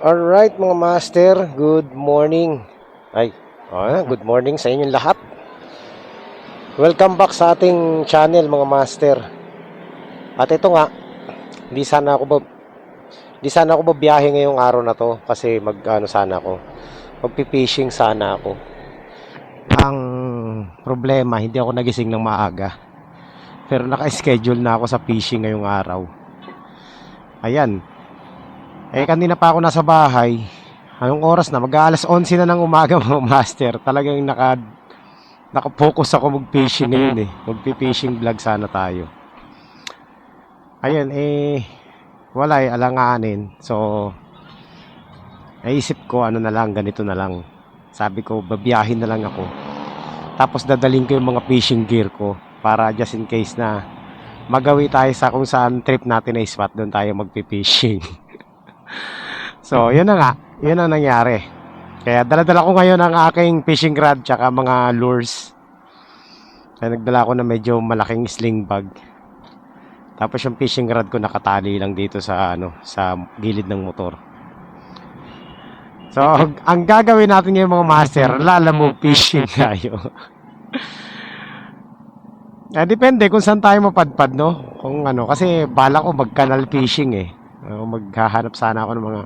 Alright mga master, good morning. Good morning sa inyong lahat. Welcome back sa ating channel mga master. At ito nga, di sana ako babiyahe ngayong araw na to kasi magpi-fishing sana ako. Ang problema, hindi ako nagising ng maaga. Pero naka-schedule na ako sa fishing ngayong araw. Ayan. Kanina pa ako nasa bahay. Anong oras na? Mag-aalas 11 na ng umaga mga master. Talagang naka-focus ako mag-fishing ngayon Magpi-fishing vlog sana tayo. Ayun, wala alanganin. So, naisip ko ganito na lang. Sabi ko, babiyahin na lang ako. Tapos dadalhin ko yung mga fishing gear ko para just in case na magawi tayo sa kung saan trip natin na spot, doon tayo magpi-fishing. So, yun na nga. Yun ang nangyari. Kaya dala-dala ko ngayon ang aking fishing rod tsaka mga lures. Kaya nagdala ko na medyo malaking sling bag. Tapos yung fishing rod ko nakatali lang dito sa gilid ng motor. So, ang gagawin natin ngayon mga master, lalamove fishing tayo. Depende kung saan tayo mapadpad, no? Kasi bala ko mag-canal fishing maghahanap sana ako ng mga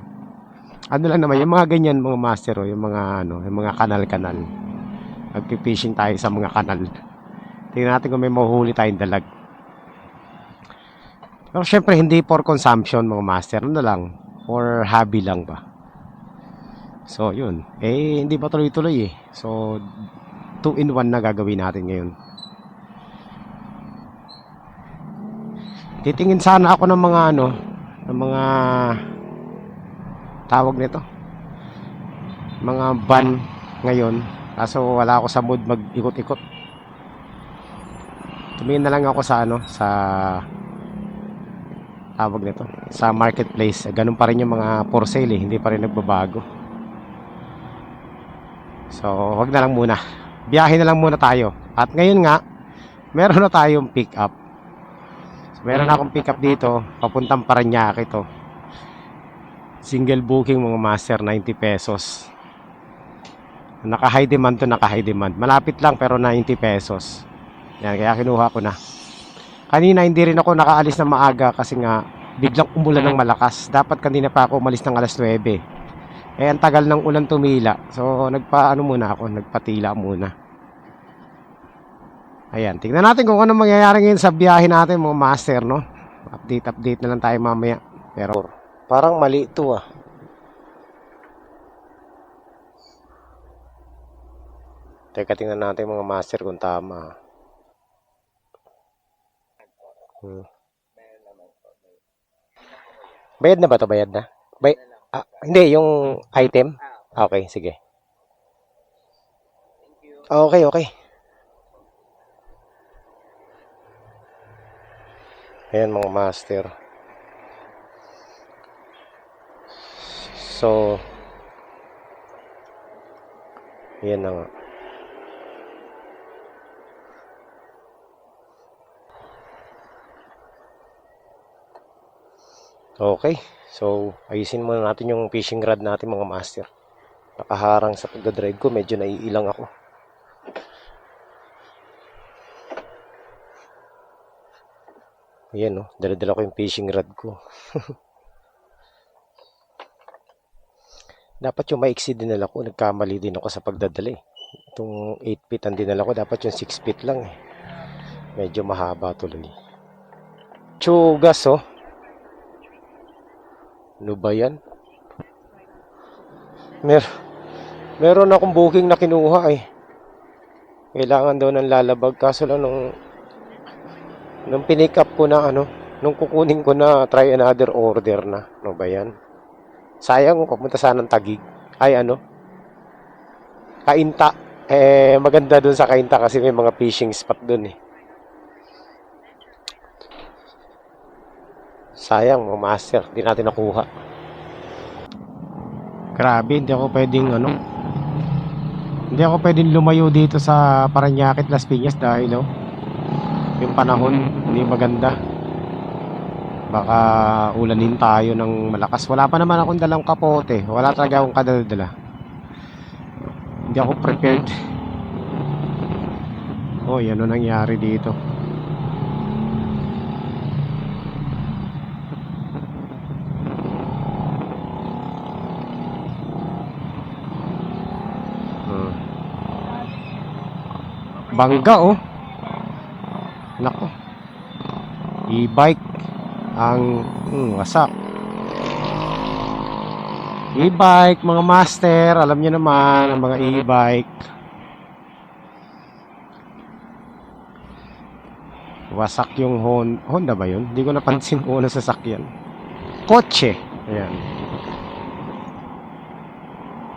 lang naman, yung mga ganyan mga master yung mga kanal-kanal. Magpi-fishing tayo sa mga kanal. Tingnan natin kung may mahuhuli tayong dalag. Pero syempre hindi for consumption mga master, for hobby lang ba. So yun, hindi pa tuloy-tuloy So 2-in-1 na gagawin natin ngayon. Titingin sana ako ng mga tawag nito, mga van ngayon, kaso wala ako sa mood mag-ikot-ikot. Tumingin na lang ako sa tawag nito, sa marketplace. Ganun pa rin yung mga for sale hindi pa rin nagbabago. So wag na lang muna, biyahe na lang muna tayo. At ngayon nga meron na tayong pick up. Meron akong pick up dito papuntang Parañaque to. Single booking mga master, 90 pesos. Naka-high demand to, naka-high demand. Malapit lang pero 90 pesos. Yan, kaya kinuha ko na. Kanina hindi rin ako nakaalis na maaga kasi nga biglang umulan ng malakas. Dapat kanina pa ako umalis ng alas 9. Ang tagal ng ulan tumila. So nagpatila muna. Ayan, tingnan natin kung ano mangyayari ngayon sa biyahe natin mga master, no? Update na lang tayo mamaya. Pero parang mali ito Teka, tingnan natin mga master kung tama. Bayad na ba ito? Bayad na? Hindi, yung item? Okay, sige. Okay. Ayan mga master. So, yan na nga. Okay. So, ayusin muna natin yung fishing rod natin mga master. Nakaharang sa pagdadrive ko. Medyo naiilang ako. Ayan dala-dala ko yung fishing rod ko. Dapat yung maiksi dinala ko. Nagkamali din ako sa pagdadala Itong 8 feet ang dinala ko. Dapat yung 6 feet lang Medyo mahaba tuloy. Tsugas Ano ba yan? Meron akong booking na kinuha Kailangan daw ng lalabag. Kaso lang nung pinick up ko na nung kukunin ko na, try another order na. Ano ba yan? Sayang papunta sana ng Taguig. Kainta. Maganda dun sa Kainta kasi may mga fishing spot dun Sayang mga master, di natin nakuha. Grabe, hindi ako pwedeng lumayo dito sa Parañaque, Las Piñas dahil yung panahon hindi maganda. Baka ulanin tayo ng malakas. Wala pa naman akong dalang kapote. Wala talaga akong kadala-dala. Hindi ako prepared. Oh, yan ang nangyari dito. Bangga oh. Nako. E-bike ang wasak. E-bike mga master, alam niyo naman ang mga e-bike. Wasak yung Honda ba yun? Hindi ko napansin kung ano sasakyan. Kotse. Ayan.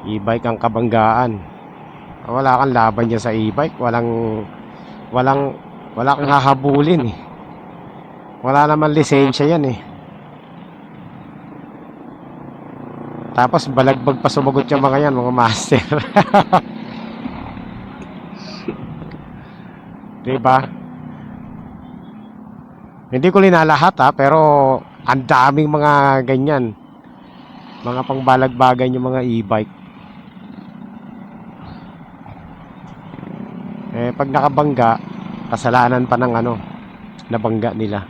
E-bike ang kabanggaan. Wala kang laban dyan sa e-bike. Wala kang hahabulin eh. Wala naman lisensya yan eh. Tapos balagbag pa sumagot yung mga yan, mga master. Diba? Hindi ko linalahat ha, pero ang daming mga ganyan. Mga pangbalagbagan yung mga e-bike. Eh, pag nakabangga, kasalanan pa ng nabangga nila.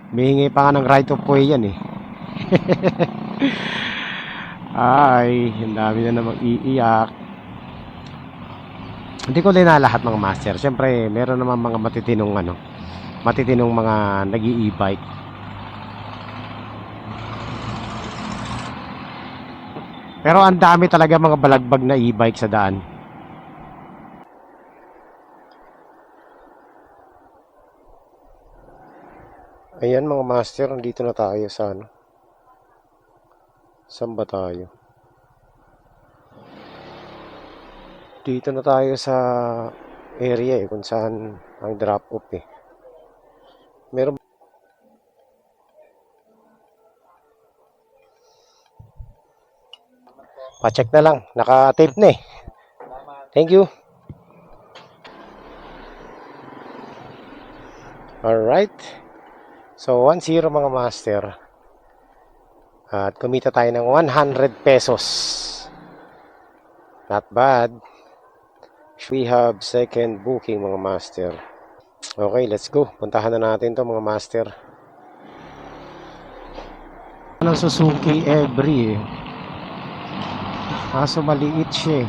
Mihingi pa nga ng right of way yan eh. Ay, ang dami na namang iiyak. Hindi ko linalahat mga master. Siyempre, meron naman mga matitinong mga nag-i-e-bike. Pero ang dami talaga mga balagbag na e-bike sa daan. Ayan mga master, nandito na tayo sa saan ba tayo? Dito na tayo sa area kung saan ang drop off eh. Meron pa-check na lang, naka-tape na eh. Thank you. Alright. So 1-0 mga master. At kumita tayo ng 100 pesos. Not bad. We have second booking mga master. Okay, let's go. Puntahan na natin to mga master. Ng Suzuki Every eh. Kaso maliit siya eh.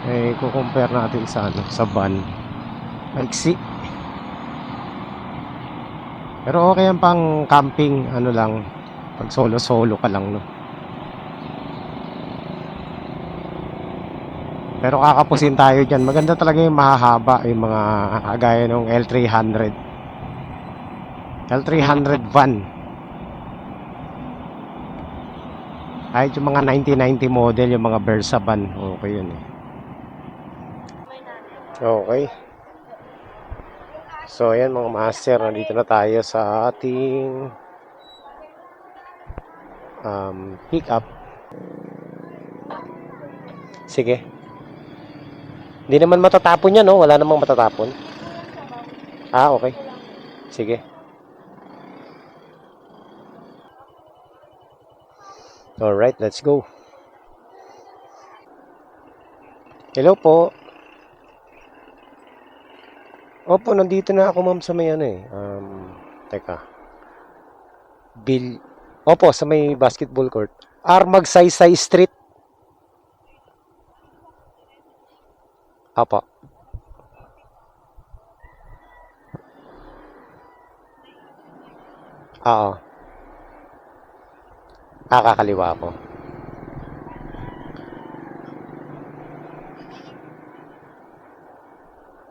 Eh, kukompare natin sa sa van. Maiksi. Pero okay yan pang camping, lang. Pag solo-solo ka lang, no. Pero kakapusin tayo dyan. Maganda talaga yung mahahaba, yung mga gaya ng L300. L300 van. Kahit yung mga 1990 model, yung mga Versa van, okay yun eh. Okay. So ayan mga master, nandito na tayo sa ating pick up. Sige. Hindi naman matatapon yan, no? Wala namang matatapon. Ah, okay. Sige. Alright, let's go. Hello po. Opo, nandito na ako ma'am sa may teka. Opo, sa may basketball court. Magsaysay Street. Opo. Oo. Kakaliwa po.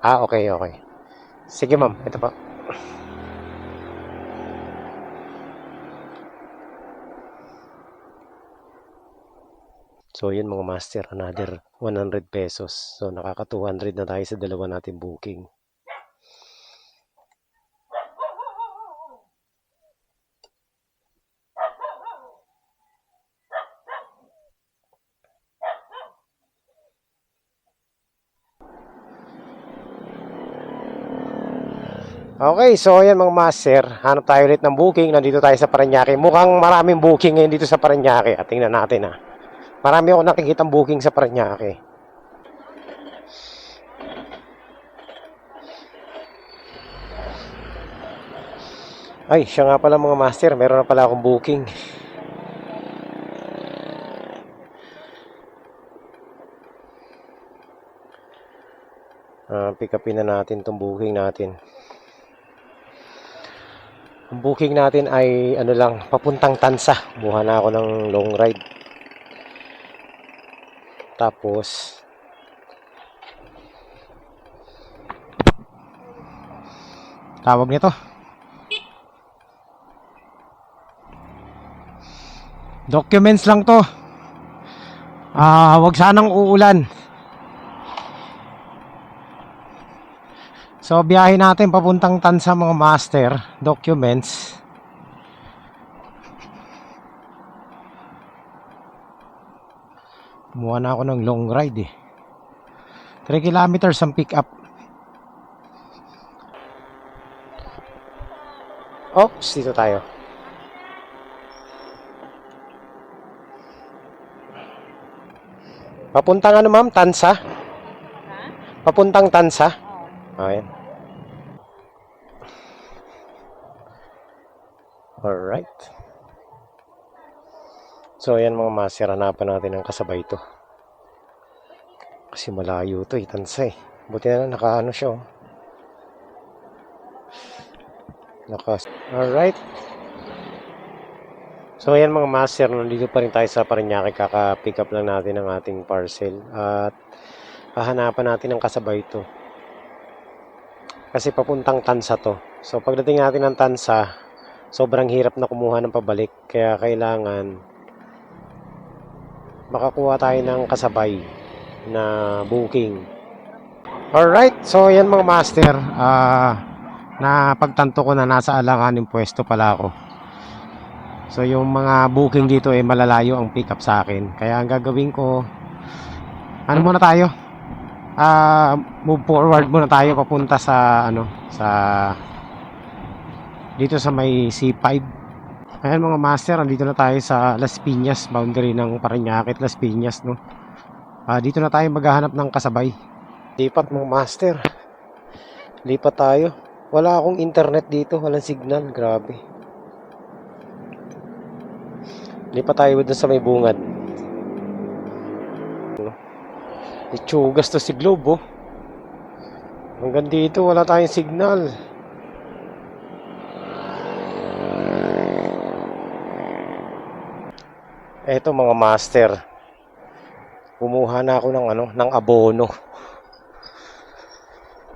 Okay, okay. Sige ma'am, ito po. So yun mga master, another 100 pesos. So nakaka 200 na tayo sa dalawa nating booking. Okay, so ayan mga master, hanap tayo ulit ng booking. Nandito tayo sa Parañaque. Mukhang maraming booking ngayon dito sa Parañaque. At tingnan natin ha. Marami ako nakikitang booking sa Parañaque. Ay, siya nga pala mga master, meron na pala akong booking. Pick upin na natin itong booking natin. Ang booking natin ay ano lang, papuntang Tansa. Buha na ako ng long ride. Tapos tawag nito, documents lang to. Wag sanang uulan. So biyahe natin papuntang Tansa mga master. Documents. Kumuha na ako ng long ride 3 kilometers ang pick up. Oops, dito tayo. Papuntang ano ma'am? Tansa? Papuntang Tansa? Ayan. Alright. So ayan mga master, hanapan natin ng kasabay ito. Kasi malayo ito Tansa Buti na lang nakaano siya Alright. So ayan mga master, nandito pa rin tayo sa Parañaque. Kaka-pick up lang natin ang ating parcel. At hahanapan natin ng kasabay ito. Kasi papuntang Tansa to. So pagdating natin ng Tansa, sobrang hirap na kumuha ng pabalik. Kaya kailangan makakuha tayo ng kasabay na booking. Alright, so yan mga master, na pagtanto ko na nasa alanganing pwesto pala ako. So yung mga booking dito malalayo ang pick up sa akin. Kaya ang gagawin ko, ano muna tayo, move forward muna tayo papunta sa dito sa may C5. Ayan mga master, andito na tayo sa Las Piñas, boundary ng Parañaque at Las Piñas, no. Dito na tayo maghahanap ng kasabay. Lipat mga master. Lipat tayo. Wala akong internet dito, walang signal, grabe. Lipat tayo dun sa may bungad. Itsugas to si Globe Hanggang dito wala tayong signal. Eto mga master, kumuha na ako ng abono.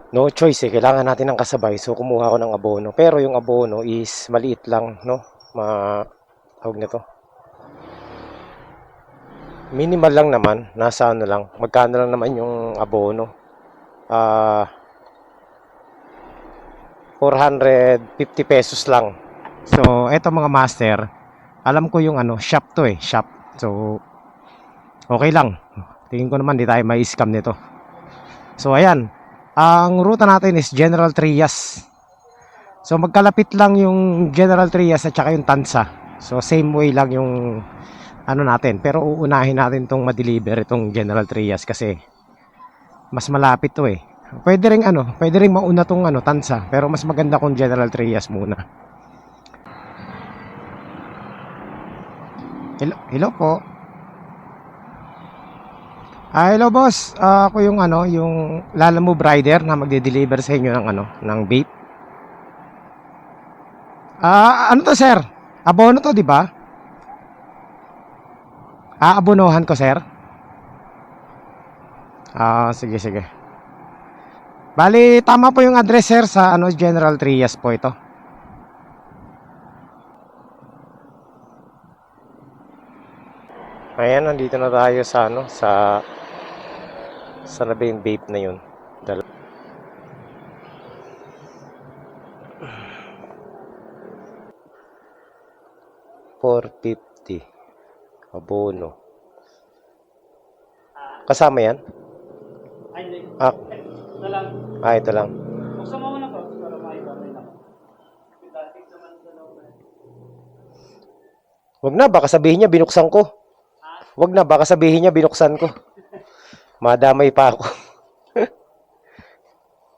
No choice kailangan natin ng kasabay. So kumuha ako ng abono. Pero yung abono is maliit lang, no? Tawag nito, minimal lang naman. Nasa ano lang, magkano lang naman yung abono? 450 pesos lang. So eto mga master, alam ko yung shop to shop. So okay lang. Tingin ko naman di tayo may scam nito. So ayan, ang ruta natin is General Trias. So magkalapit lang yung General Trias at saka yung Tansa. So same way lang yung natin. Pero uunahin natin tong ma-deliver itong General Trias kasi mas malapit to Pwede ring mauna tong Tansa, pero mas maganda kung General Trias muna. Hello po. Hello boss. Ako yung yung Lalamove rider na magde-deliver sa inyo ng vape. Ano to sir? Abono to, di ba? Abonohan ko sir. Sige sige. Bali tama po yung address sir sa General Trias po ito. Ayan, nandito na tayo sa sa labing vape na yun. 450 abono. Kasama yan? Ay, hindi. Ah, Ito lang. ito lang. Buksan mo muna po para makita mo yung Wag na, baka sabihin niya binuksan ko. Wag na, baka sabihin niya binuksan ko. Madamay pa ako.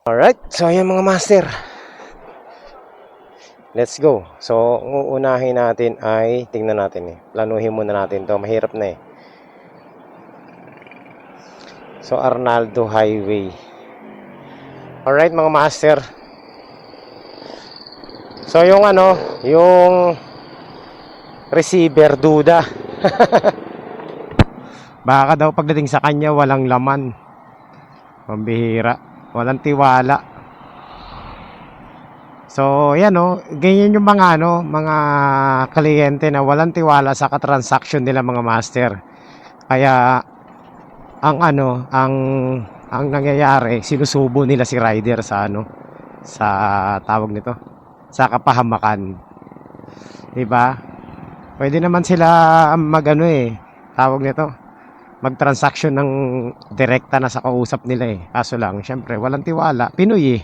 Alright, so ayan mga master. Let's go. So, uunahin natin ay, tingnan natin eh. Planuhin muna natin to. Mahirap na eh. So, Arnaldo Highway. Alright mga master. So, yung ano, yung receiver duda. Baka daw pagdating sa kanya walang laman. Pambihira. Walang tiwala. So, yan o. Ganyan yung mga ano, mga kliyente na walang tiwala sa katransaction nila mga master. Kaya ang ano, ang nangyayari, sinusubo nila si rider sa ano, sa tawag nito, sa kapahamakan. 'Di ba? Pwede naman sila magano eh, tawag nito, mag-transaction ng direkta na sa kausap nila eh. Kaso lang, syempre, walang tiwala. Pinoy eh.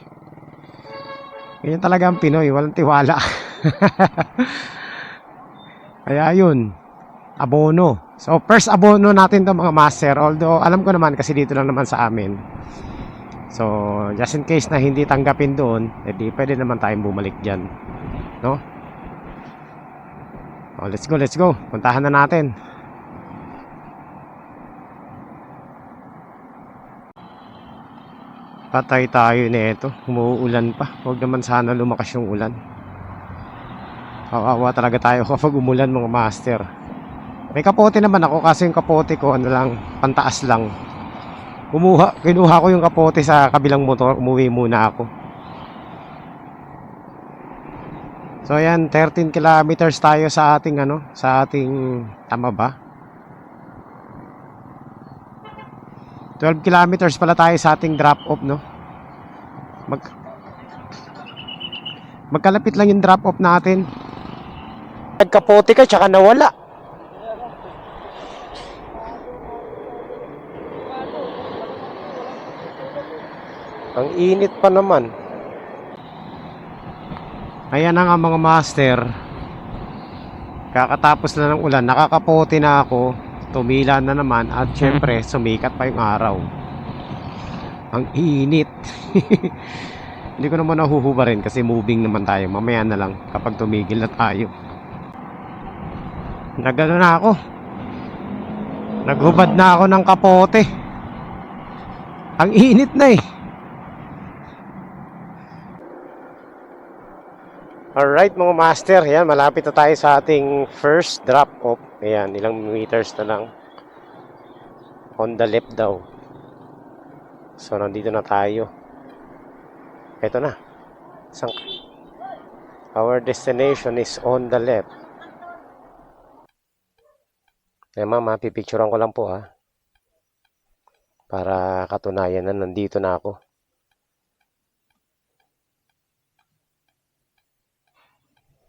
Ganyan talaga ang Pinoy, walang tiwala. Kaya yun, abono. So, first abono natin to mga master. Although, alam ko naman kasi dito lang naman sa amin. So, just in case na hindi tanggapin doon, edi pwede naman tayong bumalik dyan. No? Oh, let's go, let's go. Puntahan na natin. Patay tayo nito. Umuulan pa. Huwag naman sana lumakas yung ulan. Kawawa talaga tayo kapag umulan mga master. May kapote naman ako kasi yung kapote ko ano lang, pantaas lang. Kinuha ko yung kapote sa kabilang motor, umuwi muna ako. So ayan, 13 kilometers tayo sa ating ano, sa ating tama ba? 12 kilometers pala tayo sa ating drop off, no? Magkalapit lang yung drop off natin. Nagkapote ka tsaka nawala. Ang init pa naman. Ayan na nga mga master. Kakatapos na ng ulan, nakakapote na ako. Tumila na naman at syempre sumikat pa yung araw. Ang init. Hindi ko naman nahuhubarin kasi moving naman tayo. Mamaya na lang kapag tumigil na tayo. Nagano na ako. Naghubad na ako ng kapote. Ang init na eh. Alright mga master, yan, malapit na tayo sa ating first drop off. Ayan, ilang meters na lang. On the left daw. So, nandito na tayo. Ito na. Our destination is on the left. Ayan mama, pipicturean ko lang po ha. Para katunayan na nandito na ako.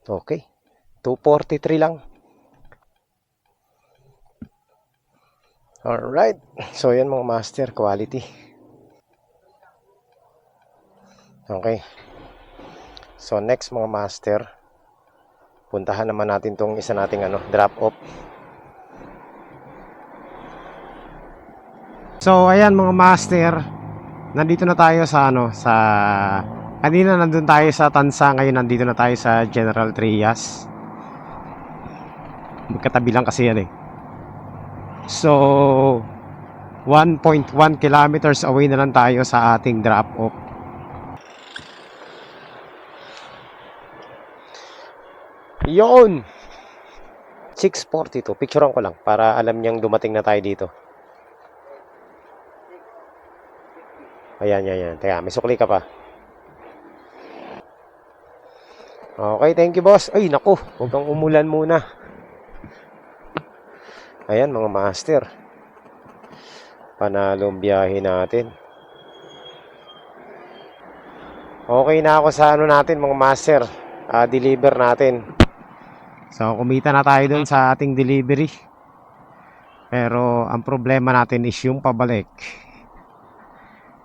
Okay. 243 lang. Alright. So, yan mga master. Quality. Okay. So, next mga master. Puntahan naman natin tong isa nating drop off. So, ayan mga master. Nandito na tayo sa kanina nandun tayo sa Tansa, ngayon nandito na tayo sa General Trias. Magkatabi lang kasi yan eh. So, 1.1 kilometers away na lang tayo sa ating drop off. Yun! 6:42. Picturean ko lang para alam niyang dumating na tayo dito. Ayan, yan. Teka, may sukli ka pa. Okay, thank you boss. Ay, naku, huwag kang umulan muna. Ayan mga master. Panalo ang biyahe natin. Okay na ako sa natin mga master. Deliver natin. So, kumita na tayo dun sa ating delivery. Pero, ang problema natin is yung pabalik.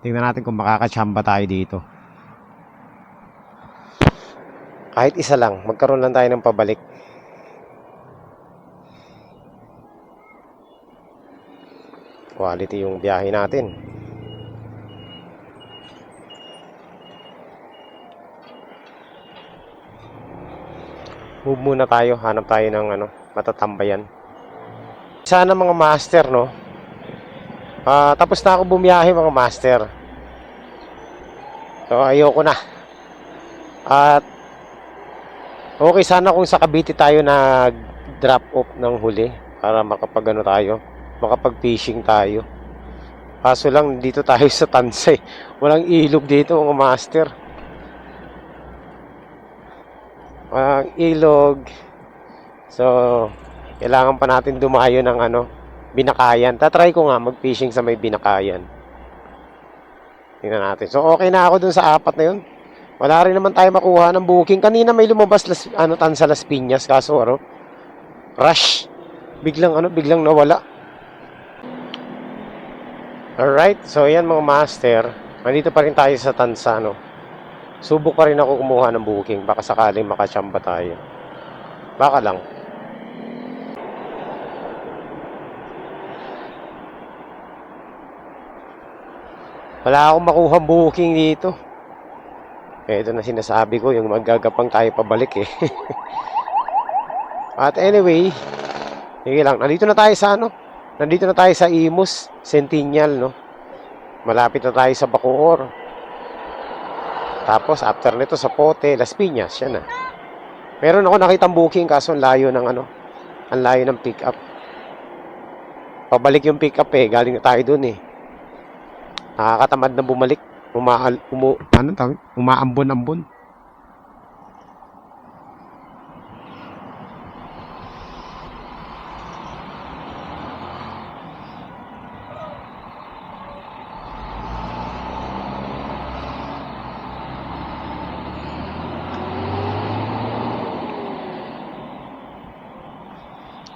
Tingnan natin kung makakachamba tayo dito. Kahit isa lang, magkaroon lang tayo ng pabalik. quality yung biyahe natin. Move muna tayo, hanap tayo ng matatambayan. Sana mga master, no? Tapos na ako bumiyahe mga master. So ayoko na. At okay sana kung sa Cavite tayo nag-drop off ng huli para makapag-fishing tayo. Kaso lang dito tayo sa Tansay. Walang ilog dito mga master. Walang ilog. So kailangan pa natin dumayo ng Binakayan. Tatry ko nga mag-fishing sa may Binakayan. Tingnan natin. So okay na ako dun sa 4 na yun. Wala rin naman tayo makuha ng booking. Kanina may lumabas Tansa Las Piñas kaso rush. Biglang nawala. Alright, so yan mga master. Nandito pa rin tayo sa Tansa, no. Subok pa rin ako kumuha ng booking. Baka sakaling makachamba tayo. Baka lang. Wala akong makuha booking dito. Ito na sinasabi ko, yung maggagapang tayo pabalik eh. At anyway, sige lang, nandito na tayo sa Imus, Centennial, no. Malapit na tayo sa Bacoor. Tapos after nito sa Pote, Las Piñas, yan na. Meron ako nakitang booking kaso ang layo ng pick up. Pabalik yung pick up eh, galing na tayo dun eh. Nakakatamad na bumalik. Umaambon-ambon.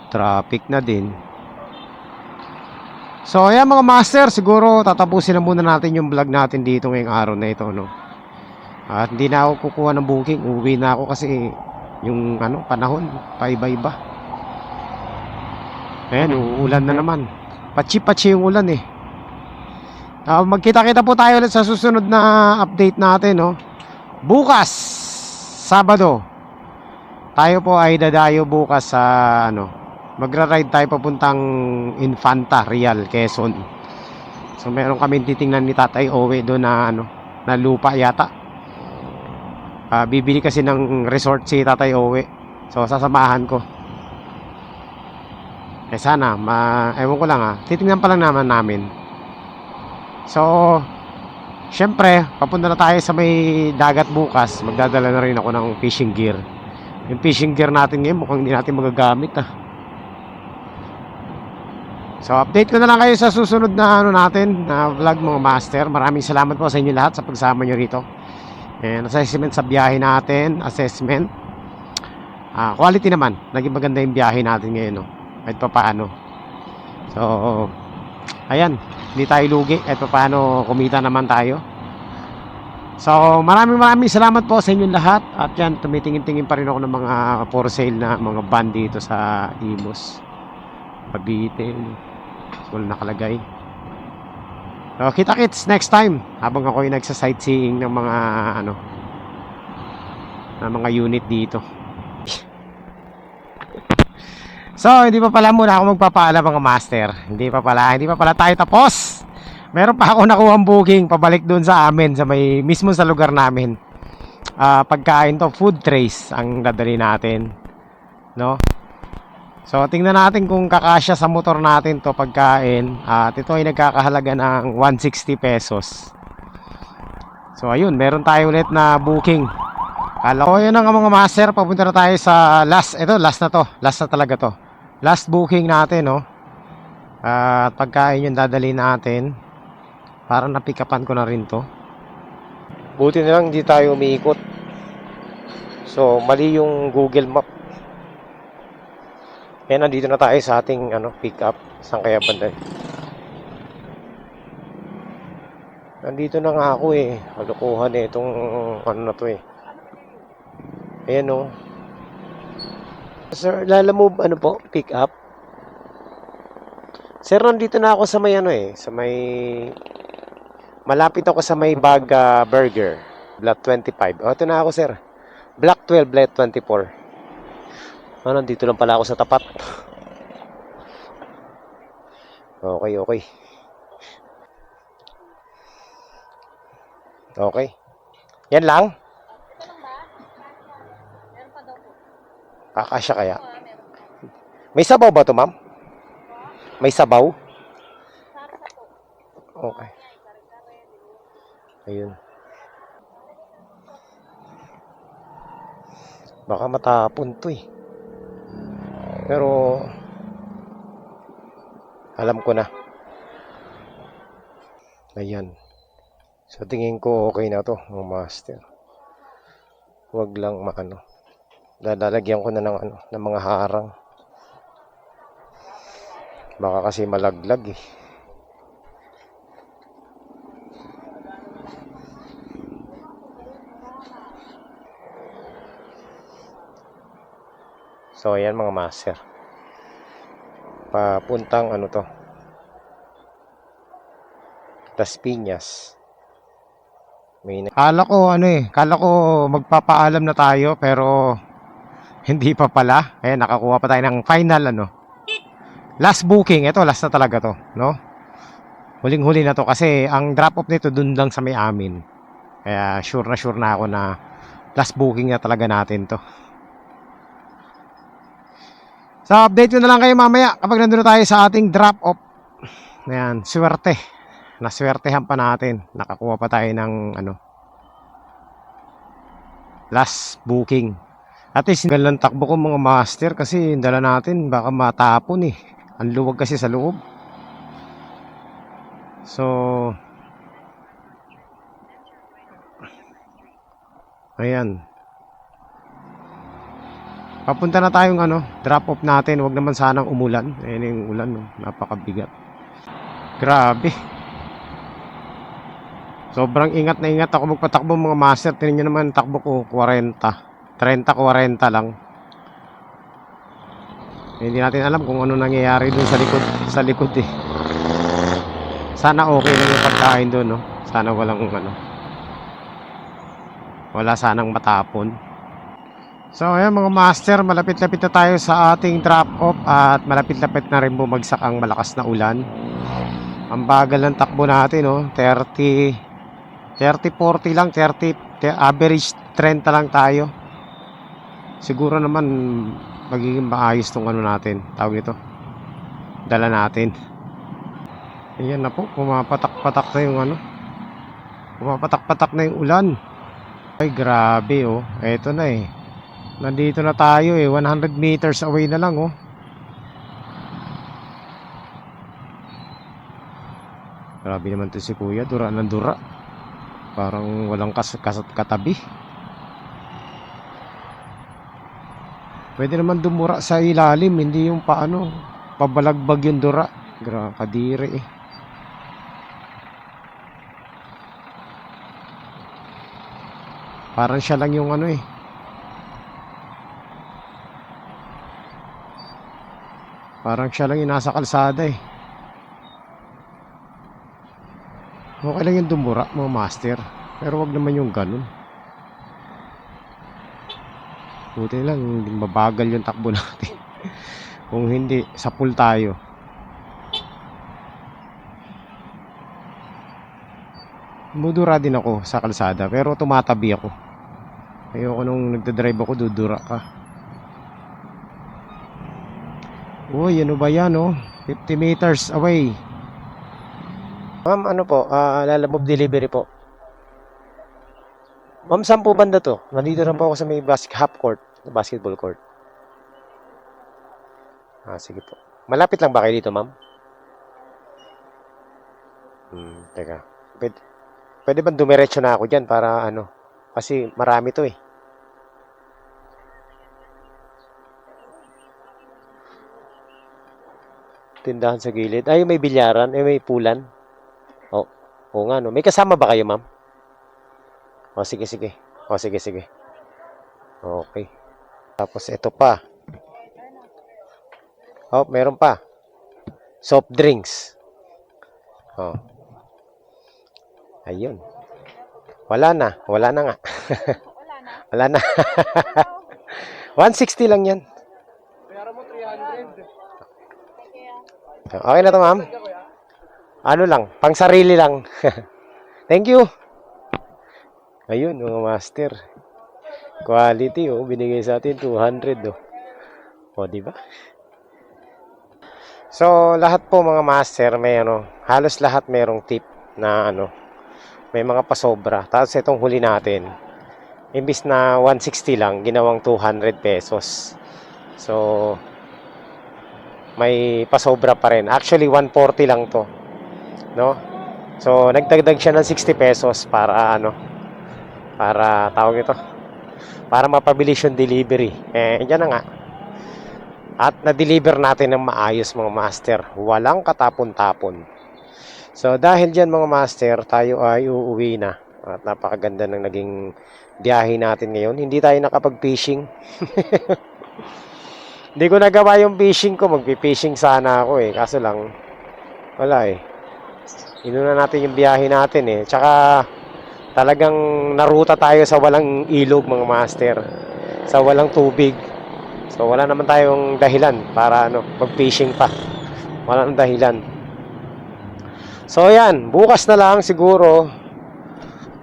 Traffic na din. So ayan mga master, siguro tatapusin na muna natin yung vlog natin dito ngayong araw na ito, no. At hindi na ako kukuha ng booking, uuwi na ako kasi yung panahon paiba-iba. Ayan, uulan na naman. Patsi-patsi yung ulan eh. Magkita-kita po tayo ulit sa susunod na update natin, no. Bukas Sabado tayo po ay dadayo bukas sa magra-ride tayo papuntang Infanta, Real, Quezon. So meron kami titingnan ni Tatay Owe doon na lupa yata. Bibili kasi ng resort si Tatay Owe. So sasamahan ko. Sana ewan ko lang titingnan pa lang naman namin. So syempre, papunta na tayo sa may dagat bukas. Magdadala na rin ako ng fishing gear. Yung fishing gear natin ngayon mukhang hindi natin magagamit So update ko na lang kayo sa susunod na natin na vlog mga master. Maraming salamat po sa inyo lahat sa pagsama nyo rito. And assessment sa biyahe natin, assessment. Quality naman. Naging maganda yung biyahe natin ngayon, no? Kahit pa paano. So ayan, hindi tayo lugi. Kahit pa paano kumita naman tayo. So maraming salamat po sa inyo lahat. At yan, tumitingin-tingin pa rin ako ng mga for sale na mga van dito sa Imus, Cavite. Wala nakalagay. So kita-kits next time habang ako ay nagsa-sightseeing ng mga unit dito. So hindi pa pala muna ako magpapaalam mga master. Hindi pa pala tayo tapos. Meron pa ako nakuhang booking pabalik doon sa amin mismo sa lugar namin. Pagkain to, food trays ang dadali natin, no? So tingnan natin kung kakasya sa motor natin to pagkain. At ito ay nagkakahalaga ng 160 pesos. So ayun, meron tayo ulit na booking. So yun ang mga master, papunta na tayo sa last na to. Last na talaga to. Last booking natin, no. At pagkain yung dadali natin. Parang napikapan ko na rin to. Buti na lang hindi tayo umiikot. So mali yung Google Map. Kaya nandito na tayo sa ating pick up. Saan kaya banda? Nandito na nga ako eh. Kalukuhan eh itong na to eh. Ayan o. Sir, Lalamove po? Pick up? Sir, nandito na ako sa may ano sa may malapit ako sa may Baga Burger, Block 25. O, ito na ako, sir. Block 12, Block 24. Ah, nandito lang pala ako sa tapat. Okay, okay. Okay. Yan lang? Kakasya kaya? May sabaw ba to, ma'am? May sabaw? Okay. Ayun. Baka matapon to Pero alam ko na. Ayan. So tingin ko okay na to, mga master. Huwag lang maano. Lalagyan ko na ng mga harang. Baka kasi malaglag So ayan mga master. Papuntang to. Las Piñas. Kala ko kala ko magpapaalam na tayo pero hindi pa pala. Ayan, nakakuha pa tayo ng final last booking. Ito, last na talaga to, no? Huling-huli na to kasi ang drop off nito dun lang sa may amin. Kaya sure na ako na last booking na talaga natin to. So update ko na lang kayo mamaya kapag nandun na tayo sa ating drop off. Ayan, swerte. Naswertehan pa natin. Nakakuha pa tayo ng last booking. At least galang takbo ko mga master kasi yung dala natin baka matapon Ang luwag kasi sa loob. So ayan. Papunta na tayong drop off natin. Huwag naman sanang umulan. Ayan yung ulan napakabigat. Grabe. Sobrang ingat na ingat ako magpatakbo mga master. Tingnan nyo naman takbo ko 40. 30-40 lang. Hindi natin alam kung ano nangyayari dun sa likod Sana okay lang yung pagkain dun Sana walang wala sanang matapon. So ayan mga master, malapit-lapit na tayo sa ating drop off at malapit-lapit na rin bumagsak ang malakas na ulan. Ang bagal ng takbo natin 30-40 lang, 30 average 30 lang tayo. Siguro naman magiging maayos tong natin, tawag nito, dala natin. Ayan na po, pumapatak-patak na yung pumapatak-patak na yung ulan. Ay grabe eto na nandito na tayo 100 meters away na lang Grabe naman to si kuya, dura ng dura. Parang walang katabi. Pwede naman dumura sa ilalim, hindi yung pabalagbag yung dura. Kadiri Parang siya lang yung Parang siya lang yung nasa kalsada Okay lang yung dumura mga master, pero wag naman yung ganun. Buti lang hindi mabagal yung takbo natin. Kung hindi, sapul tayo. Mudura din ako sa kalsada pero tumatabi ako. Ayoko nung nagdadrive ako dudura ka. Uy, ano ba yan 50 meters away. Ma'am, po? Lalamove delivery po. Ma'am, saan po banda to? Nandito lang po ako sa may half court, basketball court. Sige po. Malapit lang ba kayo dito, ma'am? Teka. Pwede ba dumiretso na ako dyan para kasi marami to Tindahan sa gilid. Ay, may bilyaran. May pulan. Oo nga May kasama ba kayo, ma'am? Sige. Sige. Okay. Tapos ito pa. Meron pa. soft drinks. Oh. Ayun. Wala na nga. Wala na. 160 lang yan. Okay na to, ma'am. Ano lang, pang sarili lang. Thank you. Ayun, mga master. Quality, oh. Binigay sa atin 200, oh. O, di ba? So, lahat po mga master, may halos lahat merong tip na may mga pasobra. Tapos itong huli natin, imbis na 160 lang, ginawang 200 pesos. So, may pasobra pa rin. Actually, 140 lang to. No? So, nagdagdag siya ng 60 pesos para para tawag ito, para mapabilis yung delivery. Yan na nga. At na-deliver natin ng maayos mga master. Walang katapon-tapon. So, dahil dyan mga master, tayo ay uuwi na. At napakaganda ng naging biyahe natin ngayon. Hindi tayo nakapag-fishing. Hindi ko nagawa yung fishing ko. Magpi-fishing sana ako eh. Kaso lang, wala eh. Inuna natin yung biyahe natin eh. Tsaka, talagang naruta tayo sa walang ilog mga master. Sa walang tubig. So, wala naman tayong dahilan para mag-fishing pa. Wala nang dahilan. So, yan. Bukas na lang siguro.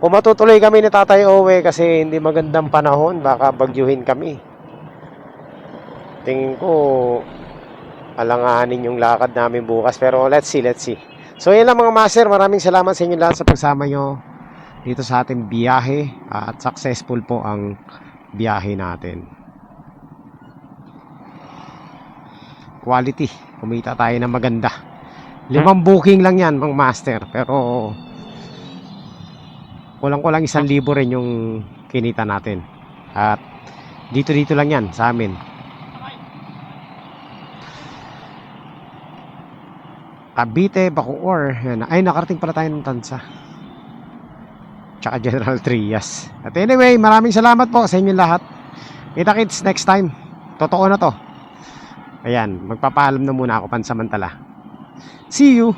Kung matutuloy kami ni Tatay Owe kasi hindi magandang panahon, baka bagyuhin kami. Tingin ko, alanganin yung lakad namin bukas. Pero let's see. So, yan lang mga master. Maraming salamat sa inyo lahat sa pagsama nyo dito sa ating biyahe. At successful po ang biyahe natin. Quality. Kumita tayo ng maganda. 5 booking lang yan mga master. Pero kulang-kulang 1,000 rin yung kinita natin. At dito lang yan sa amin. Cavite, Bacoor. Ay, nakarating pala tayo ng Tansa. Tsaka General Trias. At anyway, maraming salamat po sa inyo lahat. Kita-kits next time. Totoo na to. Ayan, magpapaalam na muna ako pansamantala. See you!